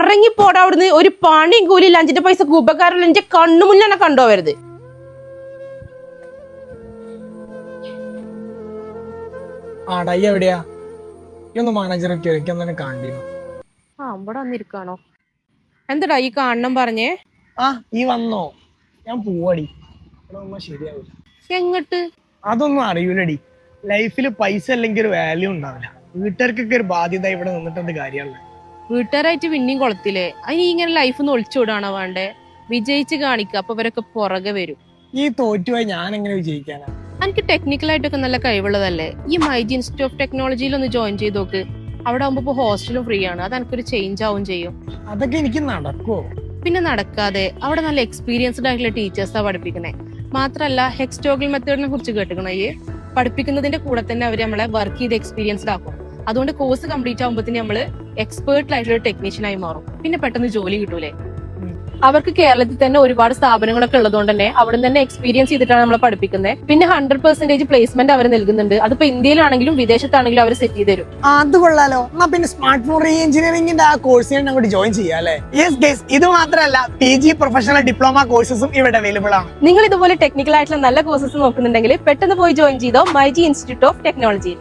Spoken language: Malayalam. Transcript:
ഇറങ്ങിപ്പോടാ അവിടുന്ന്. ഒരു പണിയും കൂലിയില്ല, 5 പൈസ ഉപകാരമില്ല. എന്റെ കണ്ണു മുന്നേ എന്നെ കണ്ടോവരുത്. ആടാ ഈ എവിടെയാ? ഈ ഒന്ന് മാനേജറൊക്കെ എനിക്കൊന്നെ കാണില്ല. ഇവിടെ വന്നിരിക്കാണോ? എന്താടാ ഈ കാണണം പറഞ്ഞേ? ഈ വന്നോ? ഞാൻ പോവാടി. ഇവിടെ ശരിയാവില്ല. എങ്ങട്ട്? അതൊന്നും അറിയൂലടി. ലൈഫിൽ പൈസ അല്ലെങ്കിൽ ഒരു വാല്യൂ ഉണ്ടാവില്ല. വീട്ടുകാർക്കൊക്കെ ഒരു ബാധ്യത ഇവിടെ നിന്നിട്ടുണ്ട് കാര്യമുള്ളത്. വീട്ടുകാരായിട്ട് പിന്നെയും കൊളത്തില്ലേ? അതിന് ഇങ്ങനെ ലൈഫ് ഒളിച്ചോടാണോ വേണ്ടേ? വിജയിച്ച് കാണിക്കുക, അപ്പൊ ഇവരൊക്കെ പുറകെ വരും. ഈ തോറ്റുപോയി ഞാൻ എങ്ങനെ വിജയിക്കാനാ? എനിക്ക് ടെക്നിക്കലായിട്ടൊക്കെ നല്ല കഴിവുള്ളതല്ലേ? ഈ മൈജി ഇൻസ്റ്റിറ്റ്യൂട്ട് ഓഫ് ടെക്നോളജിയിൽ ഒന്ന് ജോയിൻ ചെയ്ത് നോക്ക്. അവിടെ ആകുമ്പോ ഇപ്പൊ ഹോസ്റ്റലും ഫ്രീ ആണ്. അത് എനിക്കൊരു ചേഞ്ച് ആവും ചെയ്യും. അതൊക്കെ എനിക്ക് നടക്കുവോ? പിന്നെ നടക്കാതെ, അവിടെ നല്ല എക്സ്പീരിയൻസ്ഡ് ആയിട്ടുള്ള ടീച്ചേഴ്സാ പഠിപ്പിക്കണേ. മാത്രല്ല ഹെക്സ്റ്റോഗൽ മെത്തേഡിനെ കുറിച്ച് കേട്ടിക്കണേ? പഠിപ്പിക്കുന്നതിന്റെ കൂടെ തന്നെ അവർ നമ്മളെ വർക്ക് ചെയ്ത് എക്സ്പീരിയൻസ്ഡ് ആക്കും. അതുകൊണ്ട് കോഴ്സ് കംപ്ലീറ്റ് ആകുമ്പോഴത്തേന് നമ്മള് എക്സ്പേർട്ട് ആയിട്ടുള്ള ടെക്നീഷ്യനായി മാറും. പിന്നെ പെട്ടെന്ന് ജോലി കിട്ടൂലേ? അവർക്ക് കേരളത്തിൽ തന്നെ ഒരുപാട് സ്ഥാപനങ്ങളൊക്കെ ഉള്ളതുകൊണ്ട് തന്നെ അവിടെ തന്നെ എക്സ്പീരിയൻസ് ചെയ്തിട്ടാണ് നമ്മളെ പഠിപ്പിക്കുന്നത്. പിന്നെ 100% പ്ലേസ്മെന്റ് അവർ നൽകുന്നുണ്ട്. അതിപ്പോ ഇന്ത്യയിലാണെങ്കിലും വിദേശത്താണെങ്കിലും അവർ സെറ്റ് ചെയ്ത് തരും. അത് കൊള്ളാലോ. എന്നാ പിന്നെ സ്മാർട്ട് ഫോൺ റീ എഞ്ചിനീയറിംഗിന്റെ ആ കോഴ്സിന് അങ്ങോട്ട് ജോയിൻ ചെയ്യാം അല്ലേ? യെസ് ഗൈസ്, ഇത് മാത്രമല്ല PG പ്രൊഫഷണൽ ഡിപ്ലോമ കോഴ്സസും ഇവിടെ അവൈലബിൾ ആണ്. നിങ്ങൾ ഇതുപോലെ ടെക്നിക്കൽ ആയിട്ടുള്ള നല്ല കോഴ്സസ് നോക്കുന്നുണ്ടെങ്കിൽ പെട്ടെന്ന് പോയി ജോയിൻ ചെയ്തോ മൈജി ഇൻസ്റ്റിറ്റ്യൂട്ട് ഓഫ് ടെക്നോളജി.